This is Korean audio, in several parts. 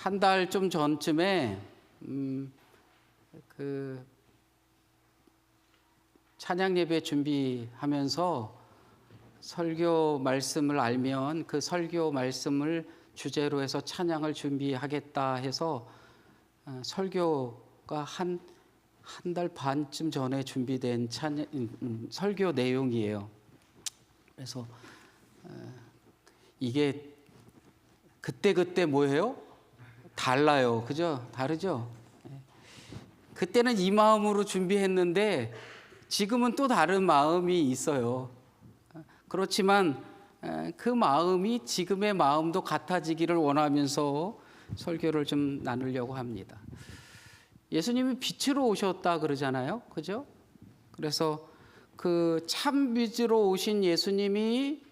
한 달 좀 전쯤에 찬양 예배 준비하면서 설교 말씀을 알면 그 설교 말씀을 주제로 해서 찬양을 준비하겠다 해서 설교가 한 달 반쯤 전에 준비된 설교 내용이에요. 그래서 이게 그때 뭐예요? 달라요. 그죠? 다르죠? 그때는 이 마음으로 준비했는데 지금은 또 다른 마음이 있어요. 그렇지만 그 마음이 지금의 마음도 같아지기를 원하면서 설교를 좀 나누려고 합니다. 예수님이 빛으로 오셨다 그러잖아요. 그죠? 그래서 그 참 빛으로 오신 예수님이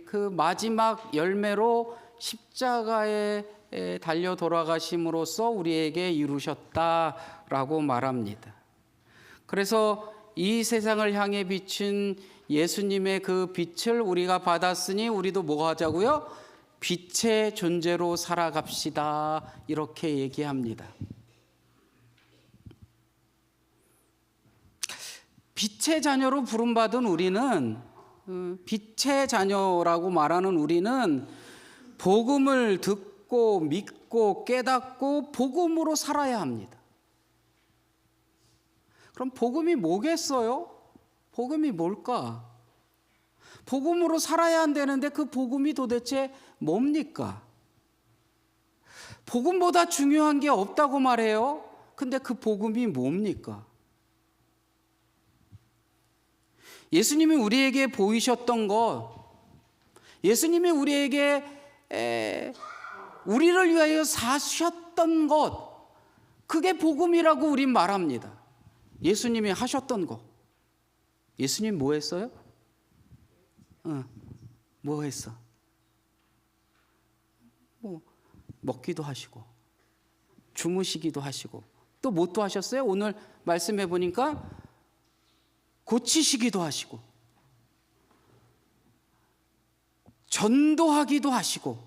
그 마지막 열매로 십자가에 달려 돌아가심으로써 우리에게 이루셨다라고 말합니다. 그래서 이 세상을 향해 비춘 예수님의 그 빛을 우리가 받았으니 우리도 뭐 하자고요? 빛의 존재로 살아갑시다. 이렇게 얘기합니다. 빛의 자녀로 부름받은 우리는, 빛의 자녀라고 말하는 우리는 복음을 듣고 믿고 깨닫고 복음으로 살아야 합니다. 그럼 복음이 뭐겠어요? 복음이 뭘까? 복음으로 살아야 한다는데 그 복음이 도대체 뭡니까? 복음보다 중요한 게 없다고 말해요. 근데 그 복음이 뭡니까? 예수님이 우리에게 보이셨던 것, 예수님이 우리에게 우리를 위하여 사셨던 것, 그게 복음이라고 우린 말합니다. 예수님이 하셨던 것. 예수님 뭐 했어요? 뭐 했어? 뭐 먹기도 하시고 주무시기도 하시고 또 뭐 또 하셨어요? 오늘 말씀해 보니까 고치시기도 하시고 전도하기도 하시고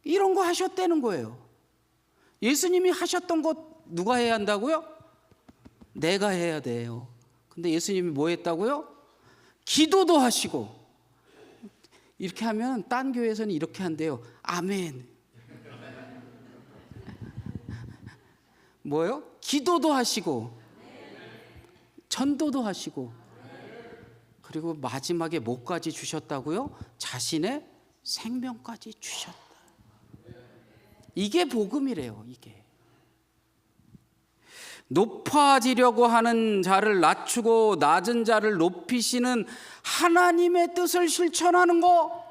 이런 거 하셨다는 거예요. 예수님이 하셨던 것 누가 해야 한다고요? 내가 해야 돼요. 근데 예수님이 뭐 했다고요? 기도도 하시고. 이렇게 하면 딴 교회에서는 이렇게 한대요. 아멘. 뭐요? 기도도 하시고 전도도 하시고 그리고 마지막에 뭐까지 주셨다고요? 자신의 생명까지 주셨다. 이게 복음이래요. 이게 높아지려고 하는 자를 낮추고 낮은 자를 높이시는 하나님의 뜻을 실천하는 거,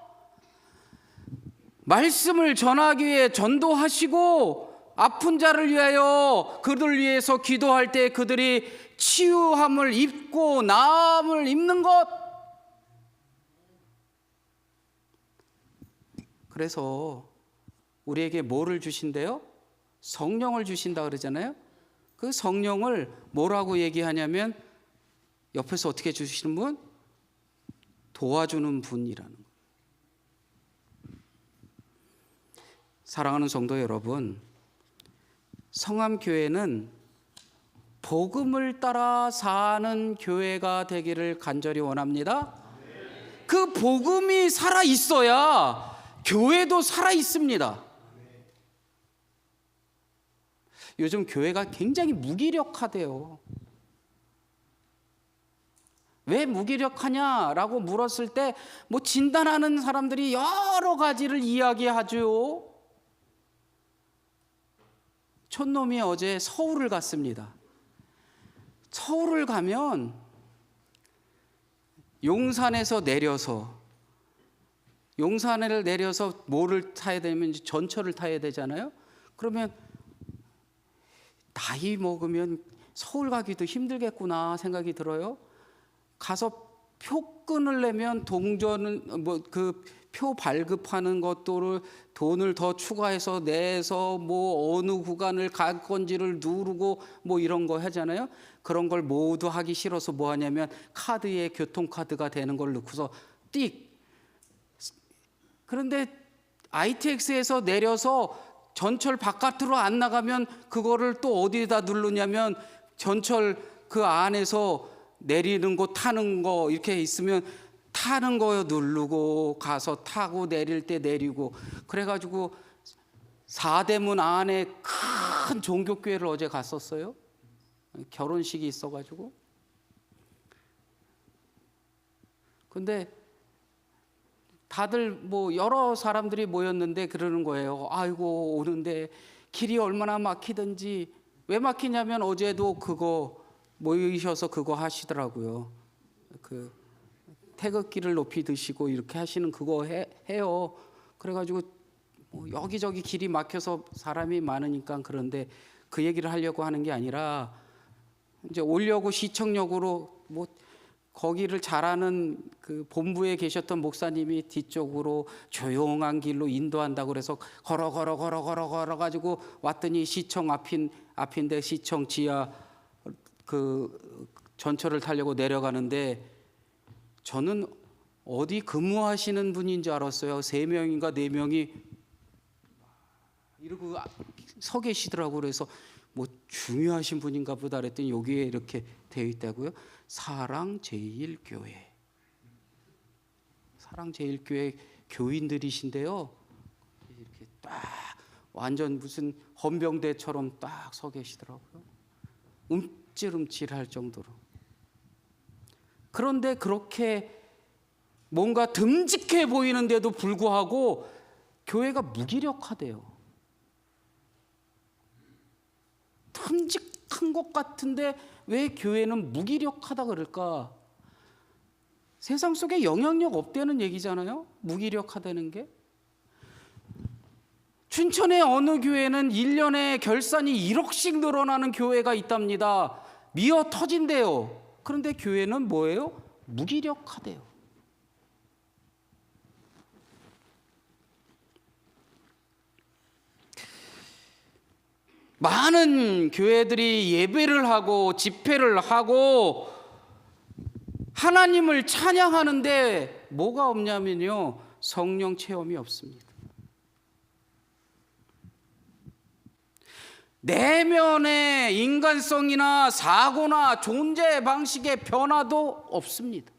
말씀을 전하기 위해 전도하시고 아픈 자를 위하여 그들을 위해서 기도할 때 그들이 치유함을 입고 나음을 입는 것. 그래서 우리에게 뭐를 주신대요? 성령을 주신다 그러잖아요. 그 성령을 뭐라고 얘기하냐면 옆에서 어떻게 주시는 분? 도와주는 분이라는 거예요. 사랑하는 성도 여러분, 성암교회는 복음을 따라 사는 교회가 되기를 간절히 원합니다. 그 복음이 살아 있어야 교회도 살아 있습니다. 요즘 교회가 굉장히 무기력하대요. 왜 무기력하냐라고 물었을 때 뭐 진단하는 사람들이 여러 가지를 이야기하죠. 촌놈이 어제 서울을 갔습니다. 서울을 가면 용산에서 내려서 뭐를 타야 되면 전철을 타야 되잖아요. 그러면 나이 먹으면 서울 가기도 힘들겠구나 생각이 들어요. 가서 표끈을 내면 동전은 뭐 그 표 발급하는 것도 돈을 더 추가해서 내서 뭐 어느 구간을 갈 건지를 누르고 뭐 이런 거 하잖아요. 그런 걸 모두 하기 싫어서 뭐 하냐면 카드에 교통카드가 되는 걸 넣고서 띡. 그런데 ITX에서 내려서 전철 바깥으로 안 나가면 그거를 또 어디에다 누르냐면 전철 그 안에서 내리는 거 타는 거 이렇게 있으면 타는 거 누르고 가서 타고 내릴 때 내리고, 그래가지고 사대문 안에 큰 종교교회를 어제 갔었어요. 결혼식이 있어가지고. 근데 다들 뭐 여러 사람들이 모였는데 그러는 거예요. 아이고 오는데 길이 얼마나 막히든지. 왜 막히냐면 어제도 그거 모이셔서 그거 하시더라고요. 그 태극기를 높이 드시고 이렇게 하시는 그거 해요. 그래가지고 뭐 여기저기 길이 막혀서 사람이 많으니까. 그런데 그 얘기를 하려고 하는 게 아니라 이제 오려고 시청역으로 뭐 거기를 잘 아는 그 본부에 계셨던 목사님이 뒤쪽으로 조용한 길로 인도한다고 그래서 걸어 가지고 왔더니 시청 앞인데 시청 지하 그 전철을 타려고 내려가는데 저는 어디 근무하시는 분인 줄 알았어요. 3명인가 4명이 이러고 서 계시더라고요. 그래서 뭐 중요하신 분인가 보다 그랬더니 여기에 이렇게 되어 있다고요. 사랑제일교회. 사랑제일교회 교인들이신데요. 이렇게 딱 완전 무슨 헌병대처럼 딱 서 계시더라고요. 움찔움찔할 정도로. 그런데 그렇게 뭔가 듬직해 보이는데도 불구하고 교회가 무기력하대요. 듬직한 것 같은데 왜 교회는 무기력하다 그럴까? 세상 속에 영향력 없다는 얘기잖아요. 무기력하다는 게. 춘천의 어느 교회는 1년에 결산이 1억씩 늘어나는 교회가 있답니다. 미어 터진대요. 그런데 교회는 뭐예요? 무기력하대요. 많은 교회들이 예배를 하고 집회를 하고 하나님을 찬양하는데 뭐가 없냐면요, 성령 체험이 없습니다. 내면의 인간성이나 사고나 존재 방식의 변화도 없습니다.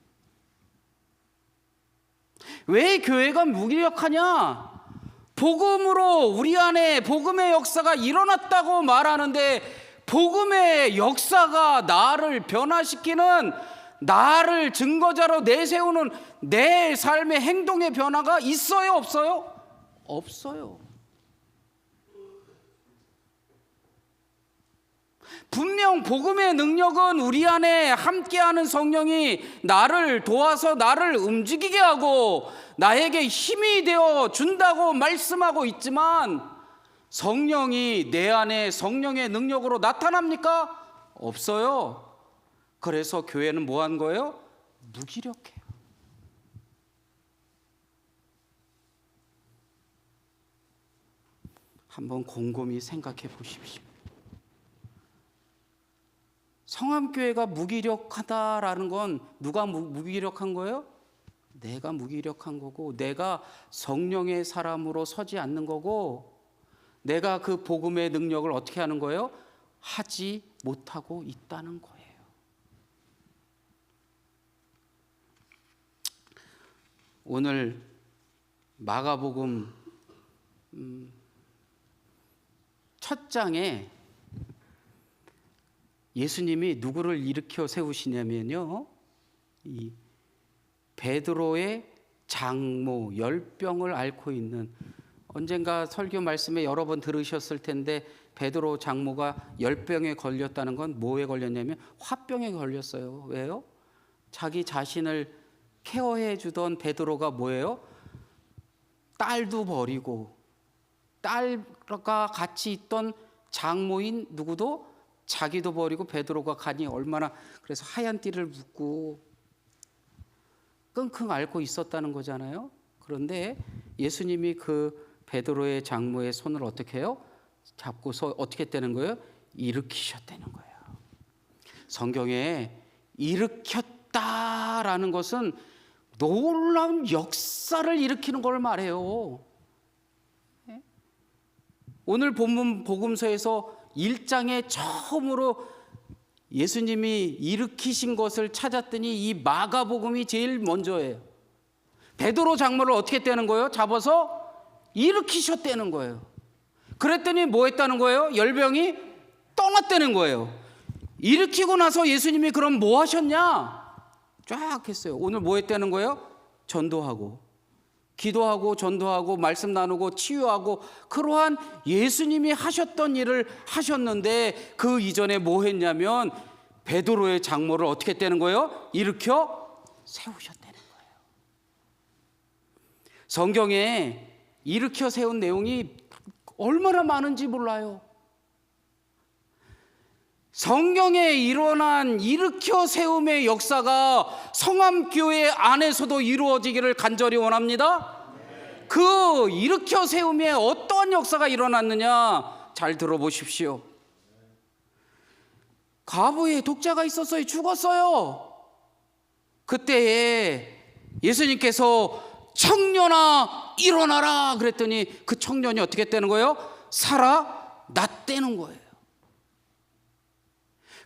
왜 교회가 무기력하냐? 복음으로 우리 안에 복음의 역사가 일어났다고 말하는데 복음의 역사가 나를 변화시키는, 나를 증거자로 내세우는 내 삶의 행동의 변화가 있어요, 없어요? 없어요. 분명 복음의 능력은 우리 안에 함께하는 성령이 나를 도와서 나를 움직이게 하고 나에게 힘이 되어 준다고 말씀하고 있지만 성령이 내 안에 성령의 능력으로 나타납니까? 없어요. 그래서 교회는 뭐 한 거예요? 무기력해요. 한번 곰곰이 생각해 보십시오. 성암교회가 무기력하다라는 건 누가 무기력한 거예요? 내가 무기력한 거고, 내가 성령의 사람으로 서지 않는 거고, 내가 그 복음의 능력을 어떻게 하는 거예요? 하지 못하고 있다는 거예요. 오늘 마가복음 첫 장에 예수님이 누구를 일으켜 세우시냐면요, 이 베드로의 장모, 열병을 앓고 있는, 언젠가 설교 말씀에 여러 번 들으셨을 텐데 베드로 장모가 열병에 걸렸다는 건 뭐에 걸렸냐면 화병에 걸렸어요. 왜요? 자기 자신을 케어해 주던 베드로가 뭐예요? 딸도 버리고, 딸과 같이 있던 장모인 누구도 자기도 버리고, 베드로가 간이 얼마나 그래서 하얀 띠를 묻고 끙끙 앓고 있었다는 거잖아요. 그런데 예수님이 그 베드로의 장모의 손을 어떻게 해요? 잡고서 어떻게 되는 거예요? 일으키셨다는 거예요. 성경에 일으켰다라는 것은 놀라운 역사를 일으키는 걸 말해요. 오늘 본문 복음서에서 1장에 처음으로 예수님이 일으키신 것을 찾았더니 이 마가복음이 제일 먼저예요. 베드로 장모를 어떻게 떼는 거예요? 잡아서 일으키셨다는 거예요. 그랬더니 뭐 했다는 거예요? 열병이 떠났다는 거예요. 일으키고 나서 예수님이 그럼 뭐 하셨냐? 쫙 했어요. 오늘 뭐 했다는 거예요? 전도하고 기도하고 전도하고 말씀 나누고 치유하고 그러한 예수님이 하셨던 일을 하셨는데 그 이전에 뭐 했냐면 베드로의 장모를 어떻게 떼는 거예요? 일으켜 세우셨다는 거예요. 성경에 일으켜 세운 내용이 얼마나 많은지 몰라요. 성경에 일어난 일으켜 세움의 역사가 성암교회 안에서도 이루어지기를 간절히 원합니다. 그 일으켜 세움에 어떠한 역사가 일어났느냐 잘 들어보십시오. 과부의 독자가 있었어요. 죽었어요. 그때에 예수님께서 청년아 일어나라 그랬더니 그 청년이 어떻게 되는 거예요? 살아났다는 거예요.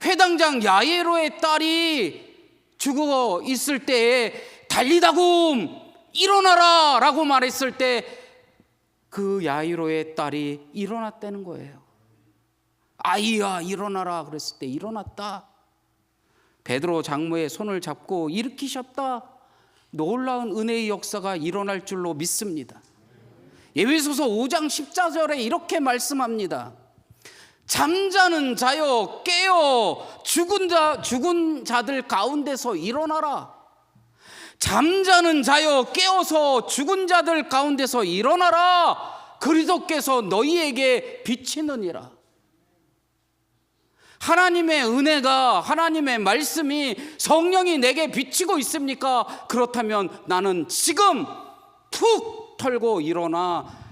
회당장 야이로의 딸이 죽어 있을 때에 달리다굼 일어나라 라고 말했을 때 그 야이로의 딸이 일어났다는 거예요. 아이야 일어나라 그랬을 때 일어났다. 베드로 장모의 손을 잡고 일으키셨다. 놀라운 은혜의 역사가 일어날 줄로 믿습니다. 에베소서 5장 14절에 이렇게 말씀합니다. 잠자는 자여 깨어 죽은 자들 가운데서 일어나라. 잠자는 자여 깨어서 죽은 자들 가운데서 일어나라. 그리스도께서 너희에게 비치느니라. 하나님의 은혜가 하나님의 말씀이 성령이 내게 비치고 있습니까? 그렇다면 나는 지금 푹 털고 일어나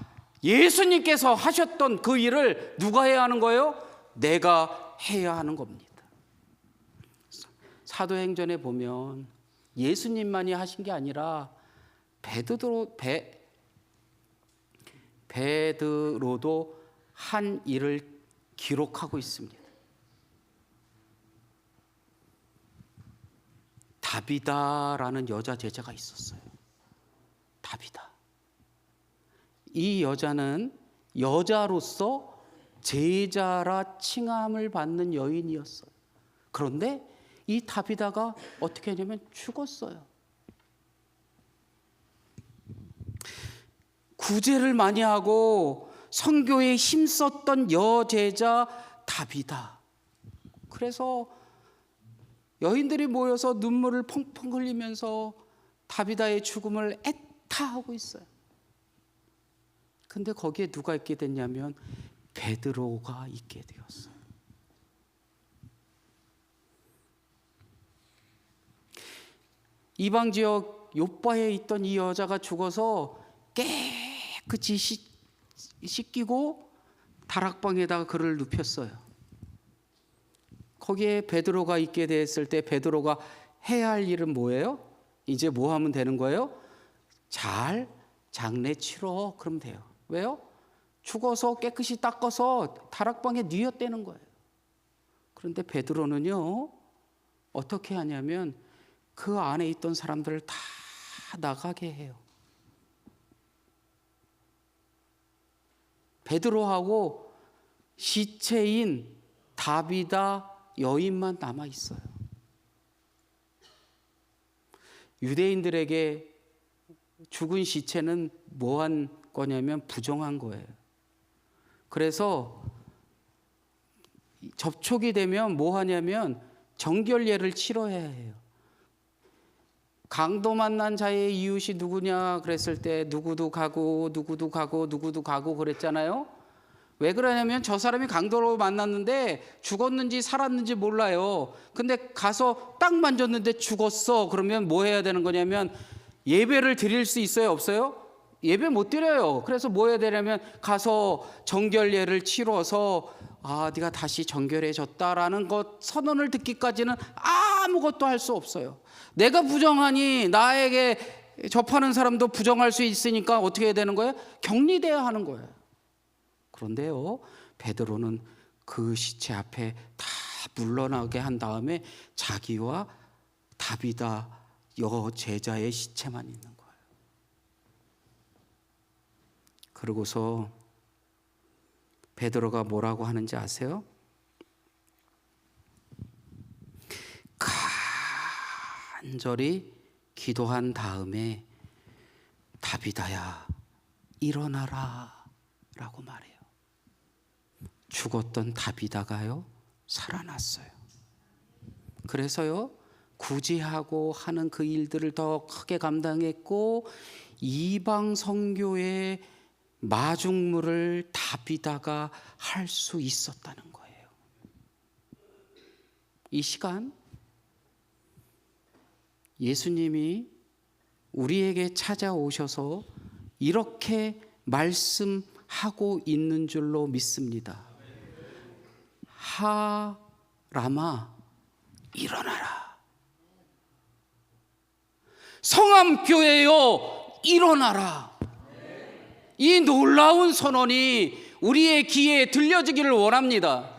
예수님께서 하셨던 그 일을 누가 해야 하는 거예요? 내가 해야 하는 겁니다. 사도행전에 보면 예수님만이 하신 게 아니라 베드로도 한 일을 기록하고 있습니다. 다비다라는 여자 제자가 있었어요. 다비다. 이 여자는 여자로서 제자라 칭함을 받는 여인이었어요. 그런데 이 다비다가 어떻게 하냐면 죽었어요. 구제를 많이 하고 선교에 힘썼던 여제자 다비다. 그래서 여인들이 모여서 눈물을 펑펑 흘리면서 다비다의 죽음을 애타하고 있어요. 근데 거기에 누가 있게 됐냐면 베드로가 있게 되었어요. 이방 지역 요바에 있던 이 여자가 죽어서 깨끗이 씻기고 다락방에다가 그를 눕혔어요. 거기에 베드로가 있게 됐을 때 베드로가 해야 할 일은 뭐예요? 이제 뭐 하면 되는 거예요? 잘 장례 치러 그러면 돼요. 왜요? 죽어서 깨끗이 닦아서 다락방에 뉘었다는 거예요. 그런데 베드로는요 어떻게 하냐면 그 안에 있던 사람들을 다 나가게 해요. 베드로하고 시체인 다비다 여인만 남아 있어요. 유대인들에게 죽은 시체는 뭐한 거냐면 부정한 거예요. 그래서 접촉이 되면 뭐 하냐면 정결례를 치러야 해요. 강도 만난 자의 이웃이 누구냐 그랬을 때 누구도 가고 누구도 가고 누구도 가고 그랬잖아요. 왜 그러냐면 저 사람이 강도로 만났는데 죽었는지 살았는지 몰라요. 근데 가서 딱 만졌는데 죽었어. 그러면 뭐 해야 되는 거냐면 예배를 드릴 수 있어요? 없어요? 예배 못 드려요. 그래서 뭐 해야 되냐면 가서 정결례를 치러서 네가 다시 정결해졌다라는 것 선언을 듣기까지는 아무것도 할 수 없어요. 내가 부정하니 나에게 접하는 사람도 부정할 수 있으니까 어떻게 해야 되는 거예요? 격리돼야 하는 거예요. 그런데요, 베드로는 그 시체 앞에 다 물러나게 한 다음에 자기와 다비다 여제자의 시체만 있는 거예요. 그러고서 베드로가 뭐라고 하는지 아세요? 간절히 기도한 다음에 다비다야 일어나라 라고 말해요. 죽었던 다비다가요 살아났어요. 그래서요 구제하고 하는 그 일들을 더 크게 감당했고 이방 선교의 마중물을 다비다가 할 수 있었다는 거예요. 이 시간 예수님이 우리에게 찾아오셔서 이렇게 말씀하고 있는 줄로 믿습니다. 하람아 일어나라. 성암교회여 일어나라. 이 놀라운 선언이 우리의 귀에 들려지기를 원합니다.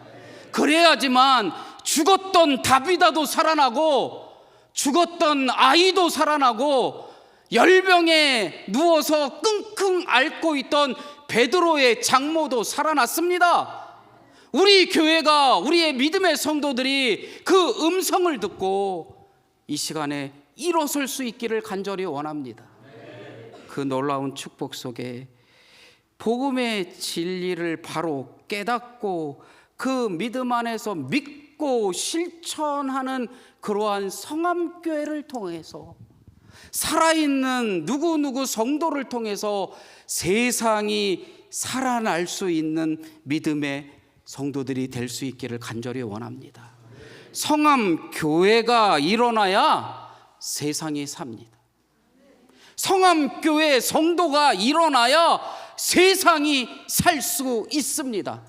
그래야지만 죽었던 다비다도 살아나고 죽었던 아이도 살아나고 열병에 누워서 끙끙 앓고 있던 베드로의 장모도 살아났습니다. 우리 교회가, 우리의 믿음의 성도들이 그 음성을 듣고 이 시간에 일어설 수 있기를 간절히 원합니다. 그 놀라운 축복 속에 복음의 진리를 바로 깨닫고 그 믿음 안에서 믿고 실천하는 그러한 성암교회를 통해서 살아있는 누구누구 성도를 통해서 세상이 살아날 수 있는 믿음의 성도들이 될 수 있기를 간절히 원합니다. 성암교회가 일어나야 세상이 삽니다. 성암교회 성도가 일어나야 세상이 살 수 있습니다.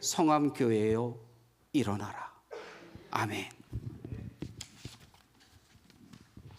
성암교회여 일어나라. 아멘.